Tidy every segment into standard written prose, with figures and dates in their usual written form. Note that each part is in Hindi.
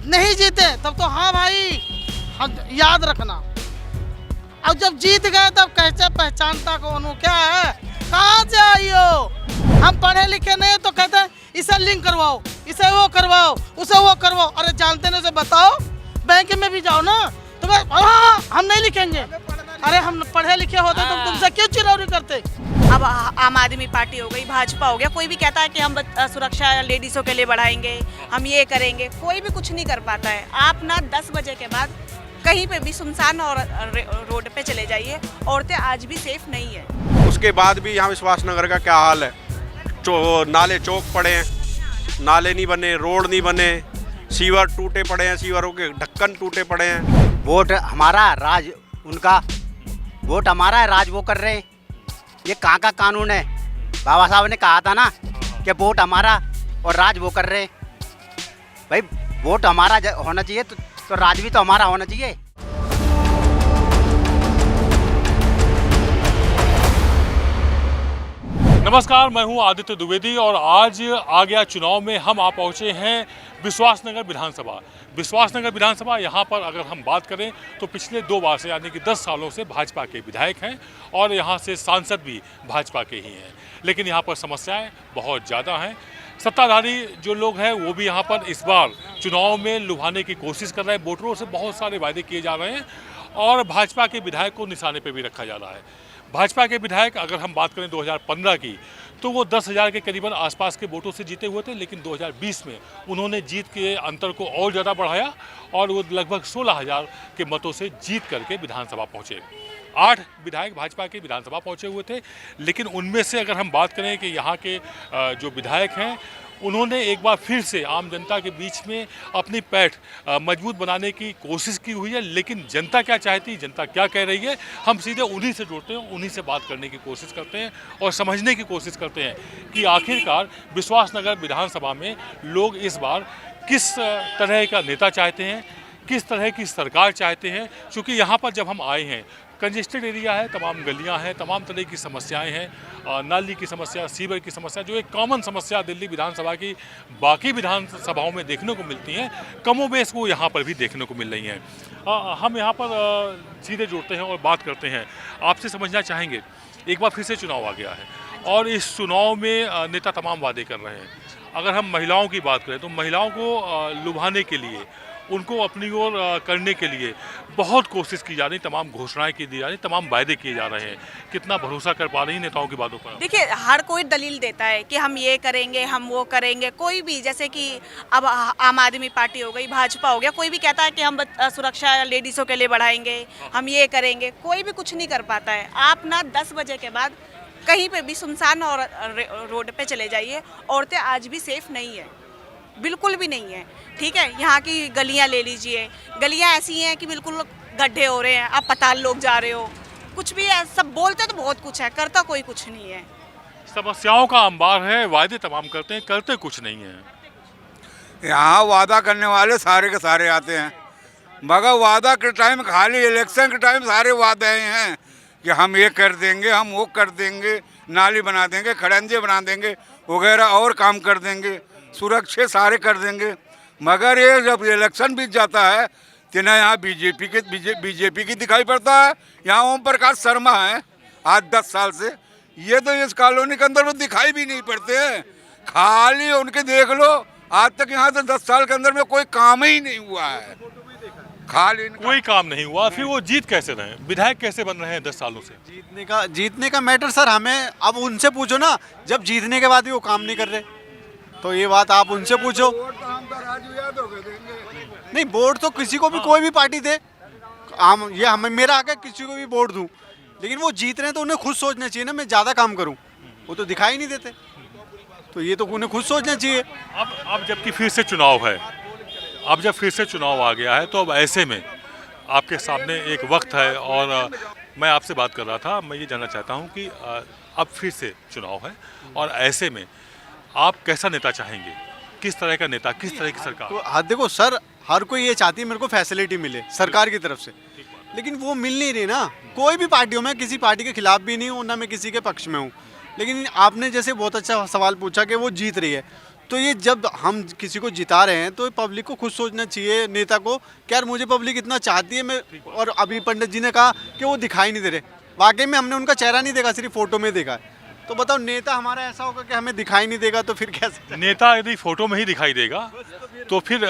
नहीं जीते तब तो हाँ भाई, हम याद रखना। अब जब जीत गए तब कैसे पहचानता कौन हूँ, क्या है, कहाँ से आई हो। हम पढ़े लिखे नहीं तो कहते हैं इसे लिंक करवाओ, इसे वो करवाओ, उसे वो करवाओ। अरे जानते नहीं से बताओ, बैंक में भी जाओ ना तो हम नहीं लिखेंगे। अरे हम पढ़े लिखे होते तो तुमसे क्यों चिरौरी करते। अब आम आदमी पार्टी हो गई, भाजपा हो गया, कोई भी कहता है कि हम सुरक्षा लेडीज़ों के लिए बढ़ाएंगे, हम ये करेंगे, कोई भी कुछ नहीं कर पाता है। आप ना 10 बजे के बाद कहीं पे भी सुनसान और रोड पे चले जाइए, औरतें आज भी सेफ नहीं है। उसके बाद भी यहाँ विश्वास नगर का क्या हाल है, नाले चौक पड़े हैं, नाले नहीं बने, रोड नहीं बने, सीवर टूटे पड़े हैं, सीवरों के ढक्कन टूटे पड़े हैं। वोट हमारा, राज उनका। वोट हमारा है, राज वो कर रहे हैं। ये कहाँ का कानून है। बाबा साहब ने कहा था ना कि वोट हमारा और राज वो कर रहे हैं। भाई वोट हमारा होना चाहिए तो राज भी तो हमारा होना चाहिए। नमस्कार, मैं हूं आदित्य द्विवेदी और आज आ गया चुनाव में हम आ पहुंचे हैं विश्वासनगर विधानसभा। विश्वासनगर विधानसभा यहाँ पर अगर हम बात करें तो पिछले 2 बार से यानी कि 10 सालों से भाजपा के विधायक हैं और यहाँ से सांसद भी भाजपा के ही हैं। लेकिन यहाँ पर समस्याएं बहुत ज़्यादा हैं। सत्ताधारी जो लोग हैं वो भी यहाँ पर इस बार चुनाव में लुभाने की कोशिश कर रहे हैं। वोटरों से बहुत सारे वायदे किए जा रहे हैं और भाजपा के विधायक को निशाने पर भी रखा जा रहा है। भाजपा के विधायक अगर हम बात करें 2015 की तो वो 10,000 के करीबन आसपास के वोटों से जीते हुए थे, लेकिन 2020 में उन्होंने जीत के अंतर को और ज़्यादा बढ़ाया और वो लगभग 16,000 के मतों से जीत करके विधानसभा पहुँचे। 8 विधायक भाजपा के विधानसभा पहुँचे हुए थे, लेकिन उनमें से अगर हम बात करें कि यहाँ के जो विधायक हैं उन्होंने एक बार फिर से आम जनता के बीच में अपनी पैठ मजबूत बनाने की कोशिश की हुई है। लेकिन जनता क्या चाहती है, जनता क्या कह रही है, हम सीधे उन्हीं से जुड़ते हैं, उन्हीं से बात करने की कोशिश करते हैं और समझने की कोशिश करते हैं कि आखिरकार विश्वासनगर विधानसभा में लोग इस बार किस तरह का नेता चाहते हैं, किस तरह की सरकार चाहते हैं। क्योंकि यहाँ पर जब हम आए हैं, कंजेस्टेड एरिया है, तमाम गलियां हैं, तमाम तरह की समस्याएं हैं, नाली की समस्या, सीवर की समस्या, जो एक कॉमन समस्या दिल्ली विधानसभा की बाकी विधानसभाओं में देखने को मिलती हैं, कमोबेश वो यहाँ पर भी देखने को मिल रही हैं। हम यहाँ पर सीधे जुड़ते हैं और बात करते हैं। आपसे समझना चाहेंगे, एक बार फिर से चुनाव आ गया है और इस चुनाव में नेता तमाम वादे कर रहे हैं। अगर हम महिलाओं की बात करें तो महिलाओं को लुभाने के लिए, उनको अपनी ओर करने के लिए बहुत कोशिश की जा रही, तमाम घोषणाएं की जा रही, तमाम वायदे किए जा रहे हैं। कितना भरोसा कर पा रही हैं नेताओं की बातों पर? देखिए, हर कोई दलील देता है कि हम ये करेंगे, हम वो करेंगे। कोई भी, जैसे कि अब आम आदमी पार्टी हो गई, भाजपा हो गया, कोई भी कहता है कि हम सुरक्षा लेडीज़ों के लिए बढ़ाएंगे, हम ये करेंगे, कोई भी कुछ नहीं कर पाता है। आप ना 10 बजे के बाद कहीं पे भी सुनसान और रोड पे चले जाइए, औरतें आज भी सेफ नहीं है, बिल्कुल भी नहीं है। ठीक है, यहाँ की गलियाँ ले लीजिए, गलियाँ ऐसी हैं कि बिल्कुल गड्ढे हो रहे हैं, आप पताल लोग जा रहे हो, कुछ भी है। सब बोलते तो बहुत कुछ है, करता कोई कुछ नहीं है। समस्याओं का अंबार है, वायदे तमाम करते हैं, करते कुछ नहीं है। यहाँ वादा करने वाले सारे के सारे आते हैं, मगर वादा के टाइम, खाली इलेक्शन के टाइम सारे वादे हैं कि हम ये कर देंगे, हम वो कर देंगे, नाली बना देंगे, खड़ंजे बना देंगे, वगैरह और काम कर देंगे, सुरक्षा सारे कर देंगे। मगर ये जब इलेक्शन बीत जाता है तो ना यहाँ बीजेपी की दिखाई पड़ता है, यहाँ ओम प्रकाश शर्मा है आज 10 साल से, ये तो इस कॉलोनी के अंदर वो दिखाई भी नहीं पड़ते हैं। खाली उनके देख लो, आज तक यहाँ तो 10 साल के अंदर में कोई काम ही नहीं हुआ है, खाली कोई काम नहीं हुआ। फिर वो जीत कैसे रहे, विधायक कैसे बन रहे हैं 10 सालों से? जीतने का मैटर सर हमें अब उनसे पूछो ना, जब जीतने के बाद भी वो काम नहीं कर रहे तो ये बात आप उनसे पूछो। नहीं, वोट तो किसी को भी, कोई भी पार्टी दे, ये हमें, मेरा हक है किसी को भी वोट दूं, लेकिन वो जीत रहे हैं तो उन्हें खुद सोचना चाहिए ना मैं ज़्यादा काम करूं। वो तो दिखाई नहीं देते, तो ये तो उन्हें खुद सोचना चाहिए। अब जबकि फिर से चुनाव है, अब जब फिर से चुनाव आ गया है तो अब ऐसे में आपके सामने एक वक्त है और मैं आपसे बात कर रहा था, मैं ये जानना चाहता हूँ कि अब फिर से चुनाव है और ऐसे में आप कैसा नेता चाहेंगे, किस तरह का नेता, किस तरह की सरकार? तो देखो सर, हर कोई ये चाहती है मेरे को फैसिलिटी मिले सरकार की तरफ से, लेकिन वो मिल नहीं रही ना। कोई भी पार्टी हो, मैं किसी पार्टी के खिलाफ भी नहीं हूँ, ना मैं किसी के पक्ष में हूँ, लेकिन आपने जैसे बहुत अच्छा सवाल पूछा कि वो जीत रही है, तो ये जब हम किसी को जिता रहे हैं तो पब्लिक को खुद सोचना चाहिए, नेता को कि यार मुझे पब्लिक इतना चाहती है। मैं और अभी पंडित जी ने कहा कि वो दिखाई नहीं दे रहे, वाकई में हमने उनका चेहरा नहीं देखा, सिर्फ फोटो में देखा है। तो बताओ नेता हमारा ऐसा होगा कि हमें दिखाई नहीं देगा तो फिर कैसे? नेता यदि फोटो में ही दिखाई देगा तो फिर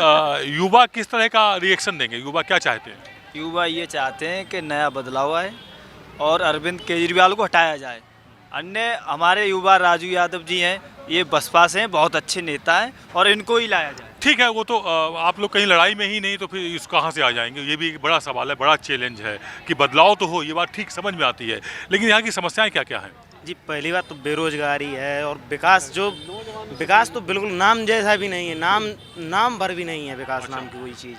युवा किस तरह का रिएक्शन देंगे? युवा क्या चाहते हैं? युवा ये चाहते हैं कि नया बदलाव आए और अरविंद केजरीवाल को हटाया जाए। अन्य हमारे युवा राजू यादव जी हैं, ये बसपा से हैं, बहुत अच्छे नेता हैं और इनको ही लाया जाए। ठीक है, वो तो आप लोग कहीं लड़ाई में ही नहीं तो फिर इस कहाँ से आ जाएंगे? ये भी एक बड़ा सवाल है, बड़ा चैलेंज है कि बदलाव तो हो, ये बात ठीक समझ में आती है, लेकिन यहाँ की समस्याएं क्या क्या हैं? जी पहली बात तो बेरोजगारी है और विकास तो बिल्कुल नाम जैसा भी नहीं है, नाम भर भी नहीं है विकास नाम की कोई चीज़।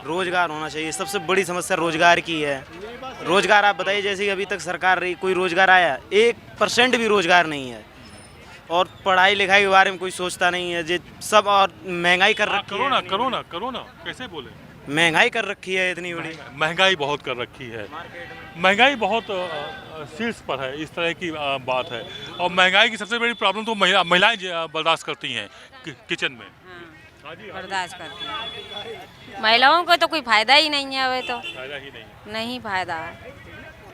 रोजगार होना चाहिए, सबसे बड़ी समस्या रोजगार की है। रोजगार आप बताइए, जैसे कि अभी तक सरकार रही कोई रोजगार आया? 1% भी रोजगार नहीं है। और पढ़ाई लिखाई के बारे में कोई सोचता नहीं है, जे सब और महंगाई कर रखी है। करोना कैसे बोले? महंगाई कर रखी है इतनी बड़ी, महंगाई बहुत कर रखी है, महंगाई बहुत शीर्ष पर है, इस तरह की बात है। और महंगाई की सबसे बड़ी प्रॉब्लम तो महिलाएं बर्दाश्त करती हैं किचन में। बर्दाश्त करती हैं। महिलाओं को तो कोई फायदा ही नहीं है, अभी तो फायदा ही नहीं फायदा है।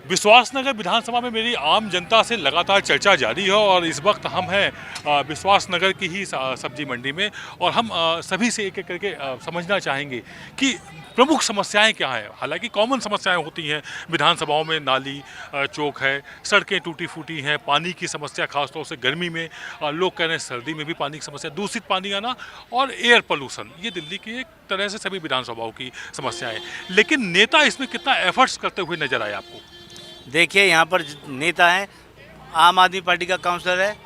विश्वासनगर विधानसभा में मेरी आम जनता से लगातार चर्चा जारी है और इस वक्त हम हैं विश्वासनगर की ही सब्जी मंडी में और हम सभी से एक एक करके समझना चाहेंगे कि प्रमुख समस्याएं क्या हैं। हालांकि कॉमन समस्याएं होती हैं विधानसभाओं में, नाली चौक है, सड़कें टूटी फूटी हैं, पानी की समस्या खासतौर से गर्मी में, लोग कह रहे हैं सर्दी में भी पानी की समस्या, दूषित पानी आना और एयर पोल्यूशन, ये दिल्ली की एक तरह से सभी विधानसभाओं की समस्याएं। लेकिन नेता इसमें कितना एफर्ट्स करते हुए नजर आए आपको? देखिए यहाँ पर नेता हैं, आम आदमी पार्टी का काउंसलर है,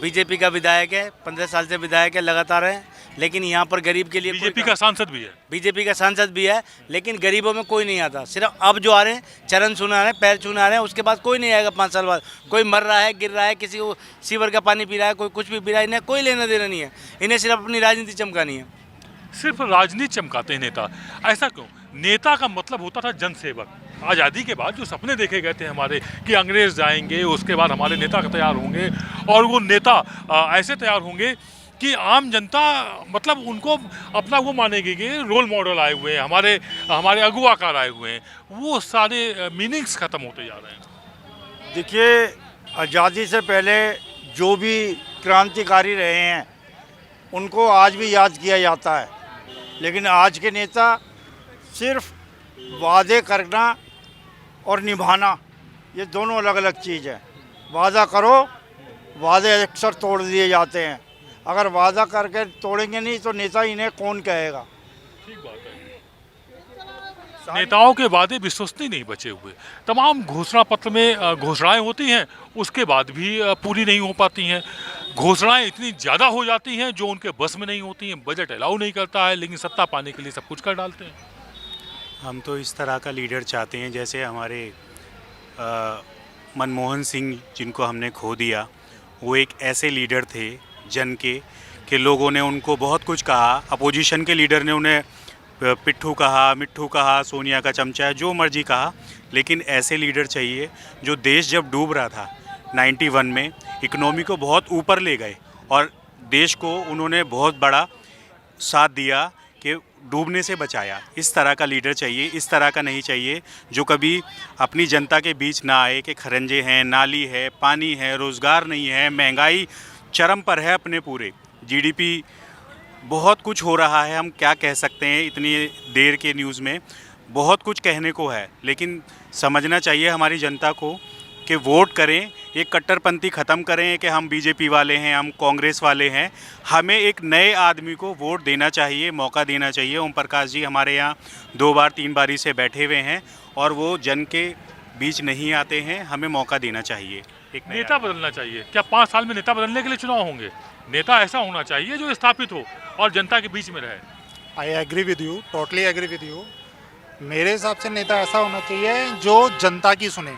बीजेपी का विधायक है, 15 साल से विधायक है लगातार है, लेकिन यहाँ पर गरीब के लिए बीजेपी का सांसद भी है, बीजेपी का सांसद भी है, लेकिन गरीबों में कोई नहीं आता। सिर्फ अब जो आ रहे हैं चरण छूना रहे हैं, पैर छूना रहे हैं, उसके बाद कोई नहीं आएगा 5 साल बाद। कोई मर रहा है, गिर रहा है, किसी को सीवर का पानी पी रहा है, कोई कुछ भी पी रहा है, इन्हें कोई लेना देना नहीं है, इन्हें सिर्फ अपनी राजनीति चमकानी है। सिर्फ राजनीति चमकाते हैं नेता, ऐसा क्यों? नेता का मतलब होता था जनसेवक। आज़ादी के बाद जो सपने देखे गए थे हमारे कि अंग्रेज जाएंगे, उसके बाद हमारे नेता तैयार होंगे और वो नेता ऐसे तैयार होंगे कि आम जनता मतलब उनको अपना वो मानेगी कि रोल मॉडल आए हुए हैं, हमारे अगुवाकार आए हुए हैं, वो सारे मीनिंग्स खत्म होते जा रहे हैं। देखिए, आज़ादी से पहले जो भी क्रांतिकारी रहे हैं उनको आज भी याद किया जाता है, लेकिन आज के नेता सिर्फ वादे करना और निभाना, ये दोनों अलग अलग चीज़ है। वादा करो, वादे अक्सर तोड़ दिए जाते हैं, अगर वादा करके तोड़ेंगे नहीं तो नेता इन्हें कौन कहेगा? ठीक बात है। नेताओं के वादे विश्वसनीय नहीं बचे हुए, तमाम घोषणा पत्र में घोषणाएं होती हैं, उसके बाद भी पूरी नहीं हो पाती हैं। घोषणाएं इतनी ज़्यादा हो जाती हैं जो उनके बस में नहीं होती हैं, बजट अलाउ नहीं करता है, लेकिन सत्ता पाने के लिए सब कुछ कर डालते हैं। हम तो इस तरह का लीडर चाहते हैं जैसे हमारे मनमोहन सिंह, जिनको हमने खो दिया, वो एक ऐसे लीडर थे जन के लोगों ने उनको बहुत कुछ कहा। अपोजिशन के लीडर ने उन्हें पिट्ठू कहा, मिट्ठू कहा, सोनिया का चमचा है, जो मर्जी कहा, लेकिन ऐसे लीडर चाहिए जो देश जब डूब रहा था 91 में, इकोनॉमी को बहुत ऊपर ले गए और देश को उन्होंने बहुत बड़ा साथ दिया कि डूबने से बचाया। इस तरह का लीडर चाहिए, इस तरह का नहीं चाहिए जो कभी अपनी जनता के बीच ना आए कि खरंजे हैं, नाली है, पानी है, रोज़गार नहीं है, महंगाई चरम पर है अपने पूरे, जीडीपी बहुत कुछ हो रहा है। हम क्या कह सकते हैं, इतनी देर के न्यूज़ में बहुत कुछ कहने को है, लेकिन समझना चाहिए हमारी जनता को कि वोट करें, ये कट्टरपंथी ख़त्म करें कि हम बीजेपी वाले हैं, हम कांग्रेस वाले हैं। हमें एक नए आदमी को वोट देना चाहिए, मौका देना चाहिए। ओम प्रकाश जी हमारे यहाँ 2 बार 3 बारी से बैठे हुए हैं और वो जन के बीच नहीं आते हैं, हमें मौका देना चाहिए। एक नेता बदलना चाहिए। क्या 5 साल में नेता बदलने के लिए चुनाव होंगे? नेता ऐसा होना चाहिए जो स्थापित हो और जनता के बीच में रहे। I agree with you, totally agree with you. मेरे हिसाब से नेता ऐसा होना चाहिए जो जनता की सुने,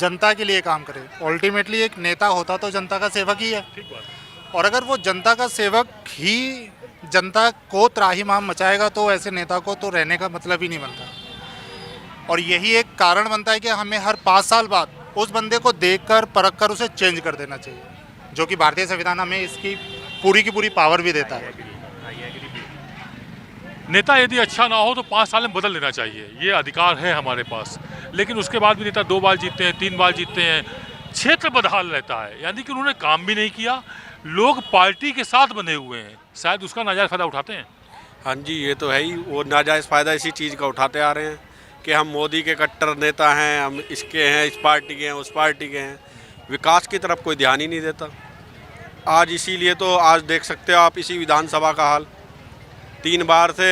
जनता के लिए काम करे। अल्टीमेटली एक नेता होता तो जनता का सेवक ही है, ठीक बात। और अगर वो जनता का सेवक ही जनता को त्राहिमाम मचाएगा तो ऐसे नेता को तो रहने का मतलब ही नहीं बनता। और यही एक कारण बनता है कि हमें हर 5 साल बाद उस बंदे को देखकर परखकर उसे चेंज कर देना चाहिए, जो कि भारतीय संविधान हमें इसकी पूरी की पूरी पावर भी देता है। नेता यदि अच्छा ना हो तो 5 साल में बदल लेना चाहिए, ये अधिकार है हमारे पास। लेकिन उसके बाद भी नेता 2 बार जीतते हैं, 3 बार जीतते हैं, क्षेत्र बदहाल रहता है, यानी कि उन्होंने काम भी नहीं किया। लोग पार्टी के साथ बंधे हुए हैं, शायद उसका नाजायज़ फ़ायदा उठाते हैं। हाँ जी, ये तो है ही। वो नाजायज़ फ़ायदा इसी चीज़ का उठाते आ रहे हैं कि हम मोदी के कट्टर नेता हैं, हम इसके हैं, इस पार्टी के हैं, उस पार्टी के हैं। विकास की तरफ कोई ध्यान ही नहीं देता। आज इसीलिए तो आज देख सकते हो आप इसी विधानसभा का हाल। 3 बार से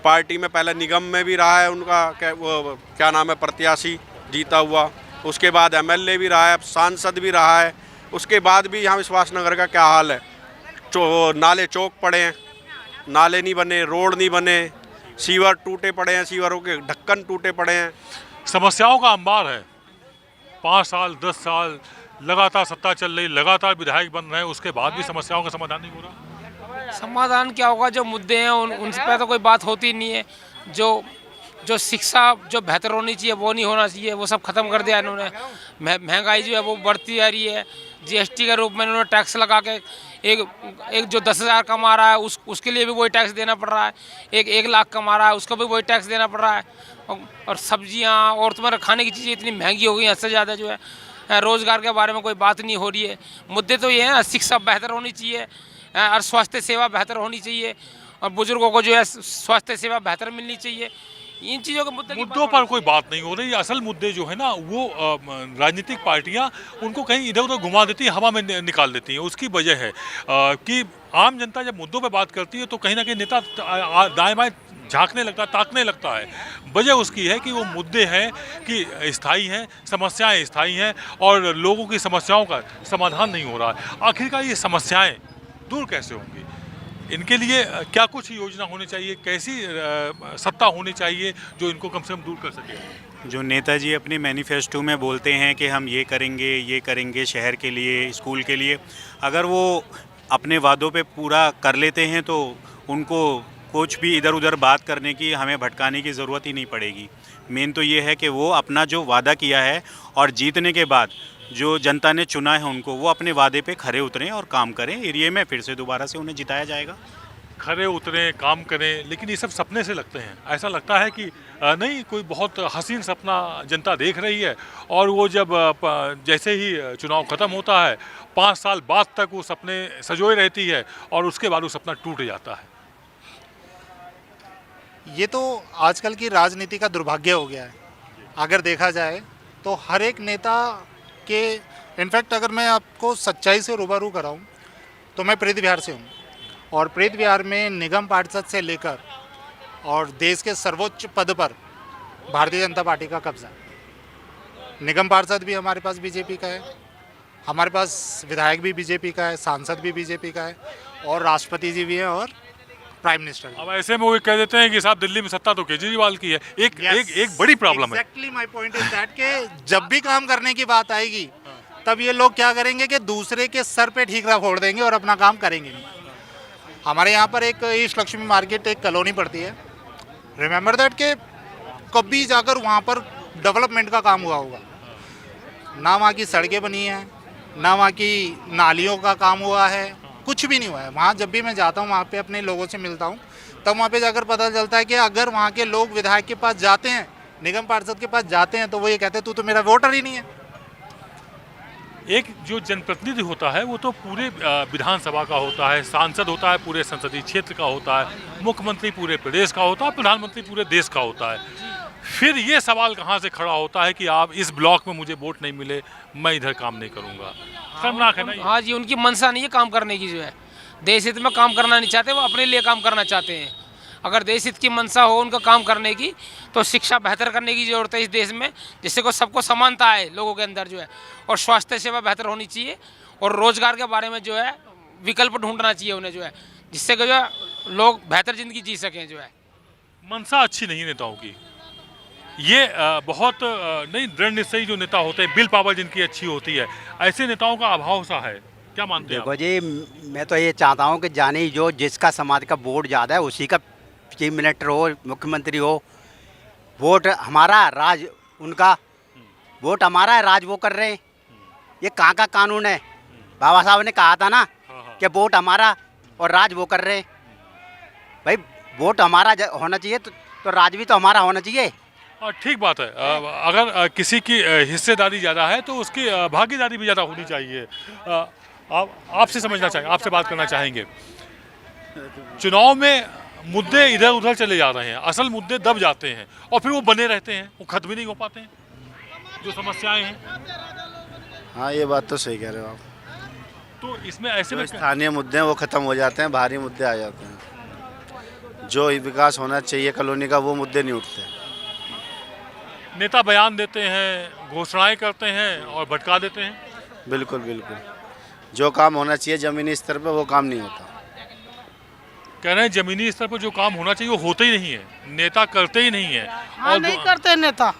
पार्टी में, पहले निगम में भी रहा है उनका क्या नाम है, प्रत्याशी जीता हुआ, उसके बाद MLA भी रहा है, सांसद भी रहा है। उसके बाद भी यहाँ विश्वास नगर का क्या हाल है, नाले चौक पड़े हैं, नाले नहीं बने, रोड नहीं बने, सीवर टूटे पड़े हैं, सीवरों के ढक्कन टूटे पड़े हैं। समस्याओं का अंबार है। 5 साल 10 साल लगातार सत्ता चल रही, लगातार विधायक बन रहे हैं, उसके बाद भी समस्याओं का समाधान नहीं हो रहा। समाधान क्या होगा, जो मुद्दे हैं उन पर तो कोई बात होती नहीं है। जो शिक्षा जो बेहतर होनी चाहिए वो नहीं होना चाहिए, वो सब खत्म कर दिया इन्होंने। महंगाई जो है वो बढ़ती जा रही है। GST के रूप में इन्होंने टैक्स लगा के एक जो 10,000 कमा रहा है उसके लिए भी वही टैक्स देना पड़ रहा है। 1 लाख कमा रहा है उसको भी वही टैक्स देना पड़ रहा है। और सब्जियां और तुम्हारे खाने की चीज़ें इतनी महंगी हो गई हैं, इससे ज़्यादा जो है रोज़गार के बारे में कोई बात नहीं हो रही है। मुद्दे तो ये हैं, शिक्षा बेहतर होनी चाहिए और स्वास्थ्य सेवा बेहतर होनी चाहिए, और बुजुर्गों को जो है स्वास्थ्य सेवा बेहतर मिलनी चाहिए। इन चीज़ों के मुद्दों पर कोई बात नहीं हो रही। असल मुद्दे जो है ना वो राजनीतिक पार्टियां उनको कहीं इधर उधर घुमा देती हैं, हवा में निकाल देती हैं। उसकी वजह है कि आम जनता जब मुद्दों पे बात करती है तो कहीं ना कहीं नेता दाएं बाएं झांकने लगता है, ताकने लगता है। वजह उसकी है कि वो मुद्दे हैं कि स्थायी हैं, समस्याएं स्थायी हैं और लोगों की समस्याओं का समाधान नहीं हो रहा है। आखिरकार ये समस्याएं दूर कैसे होंगी, इनके लिए क्या कुछ योजना होनी चाहिए, कैसी सत्ता होनी चाहिए जो इनको कम से कम दूर कर सके। जो नेताजी अपने मैनिफेस्टो में बोलते हैं कि हम ये करेंगे शहर के लिए, स्कूल के लिए, अगर वो अपने वादों पे पूरा कर लेते हैं तो उनको कुछ भी इधर उधर बात करने की, हमें भटकाने की ज़रूरत ही नहीं पड़ेगी। मेन तो ये है कि वो अपना जो वादा किया है और जीतने के बाद जो जनता ने चुना है उनको, वो अपने वादे पे खरे उतरें और काम करें। एरिया में फिर से दोबारा से उन्हें जिताया जाएगा। खरे उतरें, काम करें, लेकिन ये सब सपने से लगते हैं। ऐसा लगता है कि नहीं, कोई बहुत हसीन सपना जनता देख रही है और वो जब जैसे ही चुनाव ख़त्म होता है 5 साल बाद तक वो सपने सजोए रहती है और उसके बाद वो सपना टूट जाता है। ये तो आजकल की राजनीति का दुर्भाग्य हो गया है। अगर देखा जाए तो हर एक नेता के, इनफैक्ट अगर मैं आपको सच्चाई से रूबरू कराऊं तो मैं प्रीत विहार से हूं और प्रीत विहार में निगम पार्षद से लेकर और देश के सर्वोच्च पद पर भारतीय जनता पार्टी का कब्जा। निगम पार्षद भी हमारे पास बीजेपी का है, हमारे पास विधायक भी बीजेपी का है, सांसद भी बीजेपी का है और राष्ट्रपति जी भी हैं और प्राइम मिनिस्टर। अब ऐसे में वो कह देते हैं कि साहब दिल्ली में सत्ता तो केजरीवाल की है। एक बड़ी प्रॉब्लम है। Exactly my point is that कि जब भी काम करने की बात आएगी तब ये लोग क्या करेंगे कि दूसरे के सर पे ठीकरा फोड़ देंगे और अपना काम करेंगे नहीं। हमारे यहाँ पर एक ईस्ट लक्ष्मी मार्केट एक कॉलोनी पड़ती है, रिमेंबर दैट कि कभी जाकर वहाँ पर डेवलपमेंट का काम हुआ होगा, ना वहाँ की सड़कें बनी हैं, ना वहाँ की नालियों का काम हुआ है, कुछ भी नहीं हुआ है। वहाँ जब भी मैं जाता हूँ, वहाँ पे अपने लोगों से मिलता हूँ, तब वहाँ पे जाकर पता चलता है कि अगर वहाँ के लोग विधायक के पास जाते हैं, निगम पार्षद के पास जाते हैं, तो वो ये कहते हैं तू तो मेरा वोटर ही नहीं है। एक जो जनप्रतिनिधि होता है वो तो पूरे विधानसभा का होता है, सांसद होता है पूरे संसदीय क्षेत्र का होता है, मुख्यमंत्री पूरे प्रदेश का होता है, प्रधानमंत्री पूरे देश का होता है। फिर ये सवाल कहाँ से खड़ा होता है कि आप इस ब्लॉक में मुझे वोट नहीं मिले, मैं इधर काम नहीं करूँगा। खतरनाक है ना। हाँ जी, उनकी मंशा नहीं है काम करने की, जो है देश हित में काम करना नहीं चाहते, वो अपने लिए काम करना चाहते हैं। अगर देश हित की मंशा हो उनका काम करने की, तो शिक्षा बेहतर करने की ज़रूरत है इस देश में, जिससे को सबको समानता है लोगों के अंदर जो है, और स्वास्थ्य सेवा बेहतर होनी चाहिए, और रोज़गार के बारे में जो है विकल्प ढूंढना चाहिए उन्हें, जो है जिससे कि जो है लोग बेहतर ज़िंदगी जी सकें। जो है मंशा अच्छी नहीं नेताओं की, ये बहुत नहीं दृढ़ निश्चयी जो नेता होते हैं, बिल पावर जिनकी अच्छी होती है, ऐसे नेताओं का अभाव सा है। क्या मानते हैं? देखो जी, मैं तो ये चाहता हूँ कि जानी जो जिसका समाज का वोट ज़्यादा है उसी का चीफ मिनिस्टर हो, मुख्यमंत्री हो। वोट हमारा, राज उनका। वोट हमारा है, राज वो कर रहे हैं। ये कहाँ का कानून है? बाबा साहब ने कहा था ना कि वोट हमारा और राज वो कर रहे। भाई वोट हमारा होना चाहिए तो राज भी तो हमारा होना चाहिए। ठीक बात है। अगर किसी की हिस्सेदारी ज़्यादा है तो उसकी भागीदारी भी ज़्यादा होनी चाहिए। आपसे समझना चाहिए, आपसे बात करना चाहेंगे। चुनाव में मुद्दे इधर उधर चले जा रहे हैं, असल मुद्दे दब जाते हैं और फिर वो बने रहते हैं, वो खत्म ही नहीं हो पाते हैं जो समस्याएं हैं। हाँ, ये बात तो सही कह रहे हो आप। तो इसमें ऐसे में स्थानीय मुद्दे हैं वो ख़त्म हो जाते हैं, भारी मुद्दे आ जाते हैं। जो विकास होना चाहिए कॉलोनी का वो मुद्दे नहीं उठते। नेता बयान देते हैं, घोषणाएं करते हैं और भटका देते हैं। बिल्कुल बिल्कुल, जो काम होना चाहिए ज़मीनी स्तर पर वो काम नहीं होता। कह रहे हैं जमीनी स्तर पर जो काम होना चाहिए वो होता ही नहीं है, नेता करते ही नहीं है। हाँ, और नहीं करते नेता।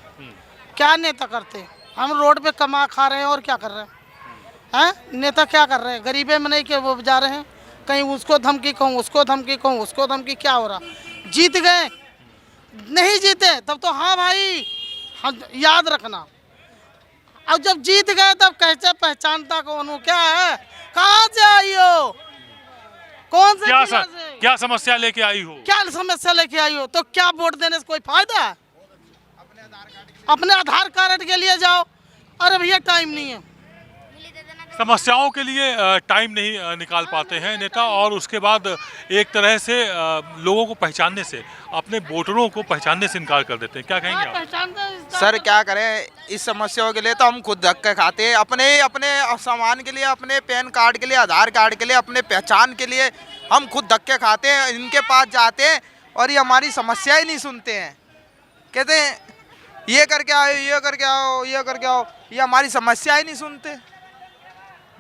क्या नेता करते? हम रोड पे कमा खा रहे हैं और क्या कर रहे हैं? नेता क्या कर रहे हैं? गरीबे में नहीं कि वो जा रहे हैं, कहीं उसको धमकी कहूँ, उसको धमकी कहूँ, उसको धमकी। क्या हो रहा? जीत गए, नहीं जीते तब तो हाँ भाई, हम याद रखना। अब जब जीत गए तब कैसे पहचानता कौन हूँ? क्या है? कहाँ से आई हो? कौन से क्या समस्या लेके आई हो? क्या समस्या लेके आई हो? तो क्या वोट देने से कोई फायदा है? अपने आधार कार्ड के लिए जाओ। अरे भैया टाइम नहीं है। समस्याओं के लिए टाइम नहीं निकाल पाते हैं नेता, और उसके बाद एक तरह से लोगों को पहचानने से, अपने वोटरों को पहचानने से इनकार कर देते हैं। क्या कहेंगे आप? सर क्या करें, इस समस्याओं के लिए तो हम खुद धक्के खाते हैं। अपने सामान के लिए, अपने पैन कार्ड के लिए, आधार कार्ड के लिए, अपने पहचान के लिए हम खुद धक्के खाते हैं। इनके पास जाते हैं और ये हमारी समस्या ही नहीं सुनते हैं। कहते हैं ये करके आओ, ये करके आओ, ये करके आओ, ये हमारी समस्या ही नहीं सुनते।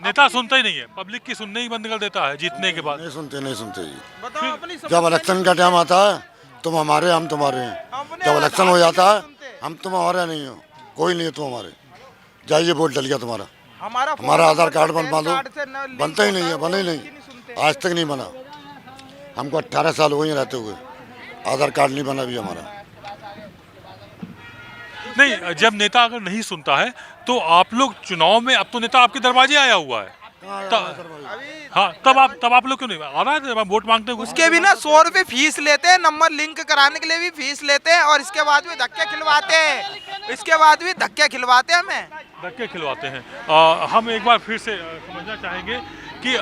नेता सुनता ही नहीं है, पब्लिक की सुनने ही बंद कर देता है जीतने के बाद। नहीं सुनते जी। बताओ अपनी जब इलेक्शन का टाइम आता है तुम हमारे, हम तुम्हारे हैं। जब इलेक्शन हो जाता है हम तुम हमारे नहीं हो, कोई नहीं है तुम हमारे। जाइए वोट डल गया तुम्हारा, हमारा आधार कार्ड बनवा दो। बनता ही नहीं है, बना ही नहीं, आज तक नहीं बना। हमको 18 साल हो गए रहते हुए, आधार कार्ड नहीं बना भी हमारा। नहीं, जब नेता अगर नहीं सुनता है तो आप लोग चुनाव में, अब तो नेता आपके दरवाजे आया हुआ है, हाँ, तब आप लोग क्यों नहीं आ रहा है? वोट मांगते हैं, उसके भी ना 100 रुपये फीस लेते हैं, नंबर लिंक कराने के लिए भी फीस लेते हैं, और इसके बाद भी धक्के खिलवाते हैं। इसके बाद भी धक्के खिलवाते हैं, हमें धक्के खिलवाते हैं। हम एक बार फिर से समझना चाहेंगे कि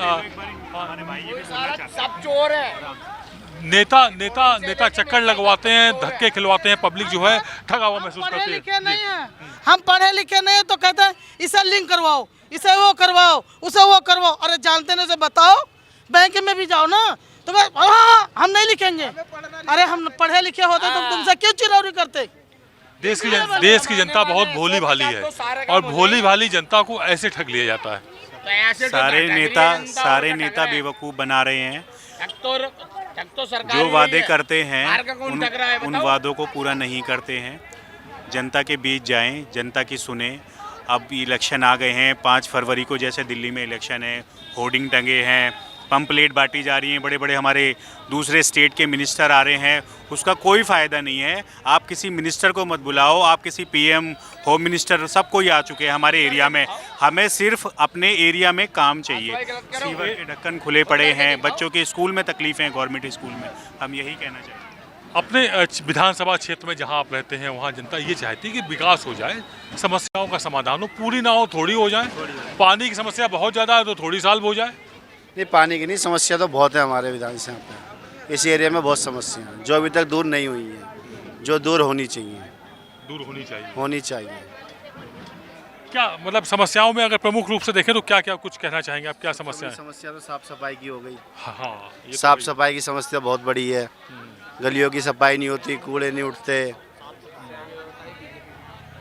सब चोर है। नेता चक्कर लगवाते हैं, धक्के खिलवाते हैं, पब्लिक जो है ठगा हुआ महसूस करती है। पढ़े लिखे नहीं है, हम पढ़े लिखे नहीं है तो कहते हैं इसे लिंक करवाओ, इसे वो करवाओ, उसे वो करवाओ। अरे जानते नहीं से बताओ, बैंक में भी जाओ ना तो हाँ हम नहीं लिखेंगे। अरे हम पढ़े लिखे होते तो तुमसे क्यों चिरौरी करते? देश की जनता बहुत भोली भाली है, और भोली भाली जनता को ऐसे ठग लिया जाता है। सारे नेता बेवकूफ़ बना रहे हैं। जो वादे करते हैं उन वादों को पूरा नहीं करते हैं। जनता के बीच जाएं, जनता की सुने। अब इलेक्शन आ गए हैं, 5 फरवरी को जैसे दिल्ली में इलेक्शन है, होर्डिंग टंगे हैं, पंपलेट बांटी जा रही हैं, बड़े बड़े हमारे दूसरे स्टेट के मिनिस्टर आ रहे हैं, उसका कोई फ़ायदा नहीं है। आप किसी मिनिस्टर को मत बुलाओ, आप किसी पीएम, होम मिनिस्टर, सब कोई आ चुके हैं हमारे एरिया में। हमें सिर्फ अपने एरिया में काम चाहिए। सीवर के ढक्कन खुले पड़े हैं, बच्चों के स्कूल में तकलीफ़ें हैं, गवर्नमेंट स्कूल में। हम यही कहना चाहिए। अपने विधानसभा क्षेत्र में जहां आप रहते हैं वहां जनता ये चाहती है कि विकास हो जाए, समस्याओं का समाधान हो, पूरी ना हो थोड़ी हो जाए। पानी की समस्या बहुत ज़्यादा है तो थोड़ी साल हो जाए। नहीं, पानी की नहीं, समस्या तो बहुत है हमारे विधानसभा पे। इस एरिया में बहुत समस्या है जो अभी तक दूर नहीं हुई है, जो दूर होनी चाहिए। होनी चाहिए। क्या मतलब समस्याओं में अगर प्रमुख रूप से देखें तो क्या क्या कुछ कहना चाहेंगे आप? क्या समस्या है? समस्या तो साफ सफाई की हो गई। हाँ, साफ सफाई की समस्या बहुत बड़ी है। गलियों की सफाई नहीं होती, कूड़े नहीं उठते,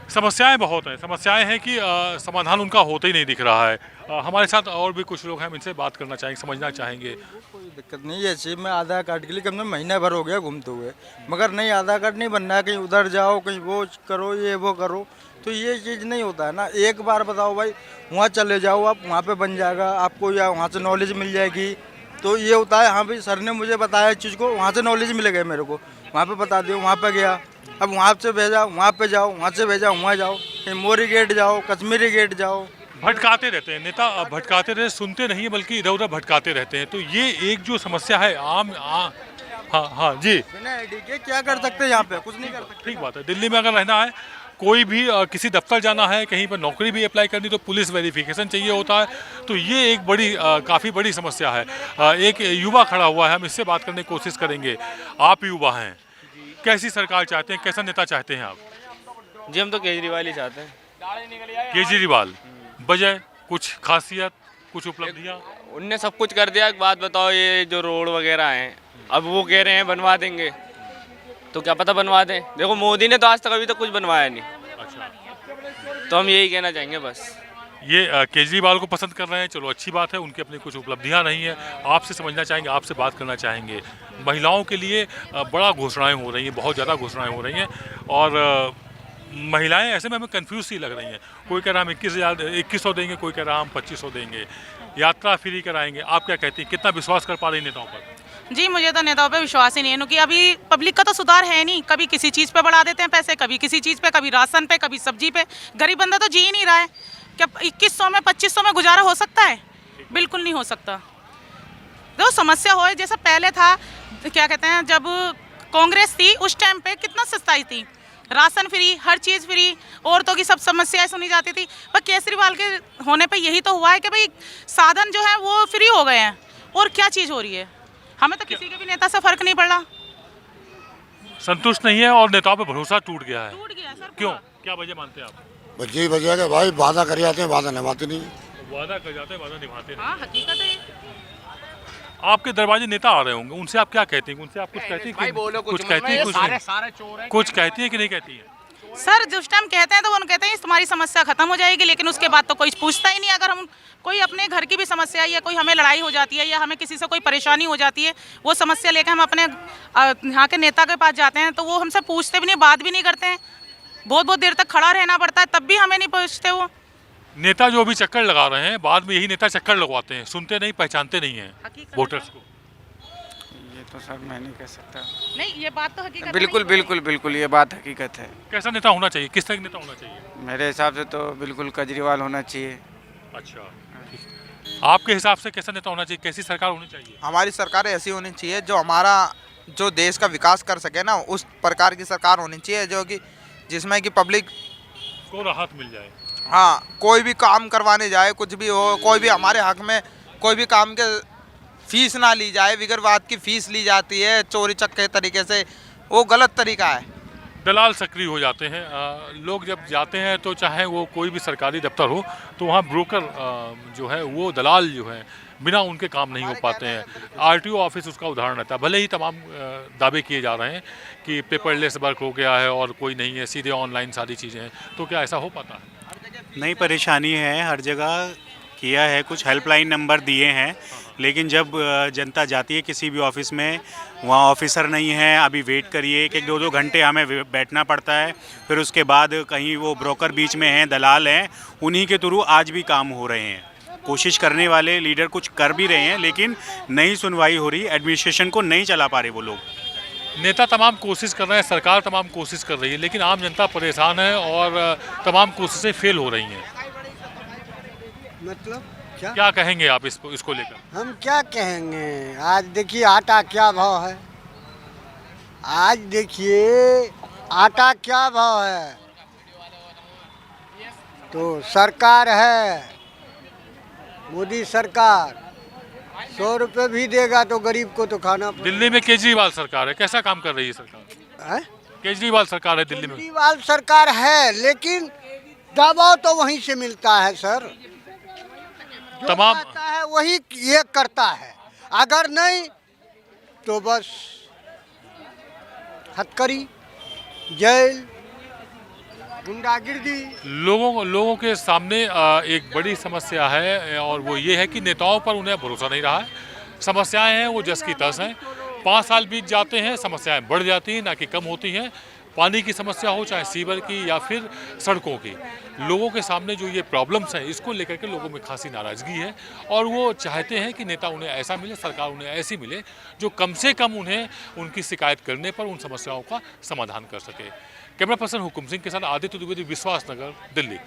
समस्याएं बहुत हैं। समस्याएं हैं कि समाधान उनका होता ही नहीं दिख रहा है। हमारे साथ और भी कुछ लोग हैं, हम इनसे बात करना चाहेंगे, समझना चाहेंगे। कोई दिक्कत नहीं है। जैसे मैं आधार कार्ड के लिए कम से कम महीना भर हो गया घूमते हुए, मगर नहीं आधार कार्ड नहीं बनना है। कहीं उधर जाओ, कहीं वो करो, ये वो करो, तो ये चीज़ नहीं होता है ना। एक बार बताओ भाई, वहाँ चले जाओ आप, वहाँ पे बन जाएगा आपको, या वहाँ से नॉलेज मिल जाएगी। तो ये होता है, हाँ भाई सर ने मुझे बताया इस चीज़ को, वहाँ से नॉलेज मिल गया मेरे को, वहाँ पे बता दिया, वहाँ पे गया। अब वहाँ से भेजा वहाँ पे जाओ, वहाँ से भेजा वहाँ जाओ, कहीं मोरी गेट जाओ, कश्मीरी गेट जाओ, भटकाते रहते हैं नेता, भटकाते रहते, सुनते नहीं है बल्कि इधर उधर भटकाते रहते हैं। तो ये एक जो समस्या है हाँ जी, बिना आईडी के क्या कर सकते हैं यहाँ पे? कुछ नहीं कर सकते। ठीक बात है। दिल्ली में अगर रहना है, कोई भी किसी दफ्तर जाना है, कहीं पर नौकरी भी अप्लाई करनी तो पुलिस वेरिफिकेशन चाहिए होता है। तो ये एक बड़ी काफ़ी बड़ी समस्या है। एक युवा खड़ा हुआ है, हम इससे बात करने की कोशिश करेंगे। आप युवा हैं, कैसी सरकार चाहते हैं, कैसा नेता चाहते हैं आप? जी हम तो केजरीवाल ही चाहते हैं। केजरीवाल, वजह कुछ खासियत, कुछ उपलब्धियाँ? उनने सब कुछ कर दिया। एक बात बताओ, ये जो रोड वगैरह हैं अब वो कह रहे हैं बनवा देंगे, तो क्या पता बनवा दें। देखो मोदी ने तो आज तक अभी तक कुछ बनवाया नहीं। अच्छा, तो हम यही कहना चाहेंगे बस। ये केजरीवाल को पसंद कर रहे हैं, चलो अच्छी बात है। उनकी अपनी कुछ उपलब्धियां नहीं है। आपसे समझना चाहेंगे, आपसे बात करना चाहेंगे। महिलाओं के लिए बड़ा घोषणाएं हो रही हैं, बहुत ज़्यादा घोषणाएं हो रही हैं, और महिलाएं ऐसे में हमें कंफ्यूज सी लग रही हैं। कोई कह रहा हम 21,000 देंगे, कोई कह रहा हम 2,500 देंगे, यात्रा फ्री कराएंगे। आप क्या कहती हैं, कितना विश्वास कर पा रही नेताओं पर? जी मुझे तो नेताओं पे विश्वास ही नहीं है, क्योंकि अभी पब्लिक का तो सुधार है नहीं। कभी किसी चीज़ पे बढ़ा देते हैं पैसे, कभी किसी चीज़ पे, कभी राशन पे, कभी सब्जी पे। गरीब बंदा तो जी ही नहीं रहा है। क्या 2100 में 2500 में गुजारा हो सकता है? बिल्कुल नहीं हो सकता। तो समस्या हो जैसा पहले था, क्या कहते हैं, जब कांग्रेस थी उस टाइम पे कितना सस्ताई थी, राशन फ्री, हर चीज़ फ्री, औरतों की सब समस्याएं सुनी जाती थी। पर केजरीवाल के होने पे यही तो हुआ है कि भाई साधन जो है वो फ्री हो गए हैं। और क्या चीज़ हो रही है? हमें तो किसी के भी नेता से फर्क नहीं पड़ रहा। संतुष्ट नहीं है और नेताओं पे भरोसा टूट गया है। टूट गया सर। क्यों, क्या वजह मानते हैं आप? बस यही वजह है कि भाई वादा कर जाते हैं, वादा निभाते नहीं। वादा कर जाते हैं, वादा निभाते नहीं। हाँ हकीकत है। आपके दरवाजे नेता आ रहे होंगे, उनसे आप क्या कहते हैं? उनसे आप कुछ कहती हैं? कुछ कहती हैं, कुछ कहती हैं कि नहीं कहती हैं? सर जिस टाइम कहते हैं तो वो कहते हैं तुम्हारी समस्या खत्म हो जाएगी, लेकिन उसके बाद तो कोई पूछता ही नहीं। अगर हम कोई अपने घर की भी समस्या है, या कोई हमें लड़ाई हो जाती है, या हमें किसी से कोई परेशानी हो जाती है, वो समस्या लेकर हम अपने यहाँ के नेता के पास जाते हैं तो वो हमसे पूछते भी नहीं, बात भी नहीं करते हैं। बहुत बहुत देर तक खड़ा रहना पड़ता है, तब भी हमें नहीं पूछते वो। नेता जो भी चक्कर लगा रहे हैं, बाद में यही नेता चक्कर लगवाते हैं, सुनते नहीं, पहचानते नहीं हैं वोटर्स को। ये तो सर मैं नहीं कह सकता। नहीं, ये बात तो हकीकत है। बिल्कुल बिल्कुल बिल्कुल ये बात हकीकत है। कैसा नेता होना चाहिए, किस तरह का नेता होना चाहिए? मेरे हिसाब से तो बिल्कुल केजरीवाल होना चाहिए। अच्छा, आपके हिसाब से कैसा नेता होना चाहिए, कैसी सरकार होनी चाहिए? हमारी सरकार ऐसी होनी चाहिए जो हमारा जो देश का विकास कर सके ना, उस प्रकार की सरकार होनी चाहिए जो कि जिसमें कि पब्लिक को राहत मिल जाए। हाँ, कोई भी काम करवाने जाए, कुछ भी हो, कोई भी हमारे हक में कोई भी काम के फीस ना ली जाए, बिगर बात की फीस ली जाती है चोरी चक्के तरीके से, वो गलत तरीका है। दलाल सक्रिय हो जाते हैं। लोग जब जाते हैं तो चाहे वो कोई भी सरकारी दफ्तर हो तो वहाँ ब्रोकर जो है वो दलाल जो है बिना उनके काम नहीं हो पाते हैं। आरटीओ ऑफिस उसका उदाहरण रहता है। भले ही तमाम दावे किए जा रहे हैं कि पेपरलेस वर्क हो गया है और कोई नहीं है, सीधे ऑनलाइन सारी चीज़ें हैं, तो क्या ऐसा हो पाता है? नहीं, परेशानी है, हर जगह किया है, कुछ हेल्पलाइन नंबर दिए हैं, लेकिन जब जनता जाती है किसी भी ऑफिस में, वहाँ ऑफिसर नहीं है, अभी वेट करिए, 1-2 घंटे हमें बैठना पड़ता है। फिर उसके बाद कहीं वो ब्रोकर बीच में हैं, दलाल हैं, उन्हीं के थ्रू आज भी काम हो रहे हैं। कोशिश करने वाले लीडर कुछ कर भी रहे हैं, लेकिन नहीं सुनवाई हो रही, एडमिनिस्ट्रेशन को नहीं चला पा रहे वो लोग। नेता तमाम कोशिश कर रहे हैं, सरकार तमाम कोशिश कर रही है, लेकिन आम जनता परेशान है और तमाम कोशिशें फेल हो रही हैं। मतलब क्या कहेंगे आप इसको लेकर? हम क्या कहेंगे? आज देखिए आटा क्या भाव है, आज देखिए आटा क्या भाव है। तो सरकार है, मोदी सरकार 100 रुपये भी देगा तो गरीब को तो खाना पड़ेगा। दिल्ली में केजरीवाल सरकार है, कैसा काम कर रही है सरकार? केजरीवाल सरकार है दिल्ली में। केजरीवाल सरकार है, लेकिन दबाव तो वहीं से मिलता है सर। जो तमाम कहता है वही ये करता है, अगर नहीं तो बस हथकड़ी, जेल, गुंडागिर्दी। लोगों के सामने एक बड़ी समस्या है और वो ये है कि नेताओं पर उन्हें भरोसा नहीं रहा है। समस्याएं हैं वो जस की तस हैं। 5 साल बीत जाते हैं, समस्याएं बढ़ जाती हैं, ना कि कम होती हैं। पानी की समस्या हो, चाहे सीवर की या फिर सड़कों की, लोगों के सामने जो ये प्रॉब्लम्स हैं, इसको लेकर के लोगों में खासी नाराज़गी है और वो चाहते हैं कि नेता उन्हें ऐसा मिले, सरकार उन्हें ऐसी मिले जो कम से कम उन्हें उनकी शिकायत करने पर उन समस्याओं का समाधान कर सके। कैमरा पर्सन हुकुम सिंह के साथ आदित्य द्विवेदी, विश्वास नगर, दिल्ली।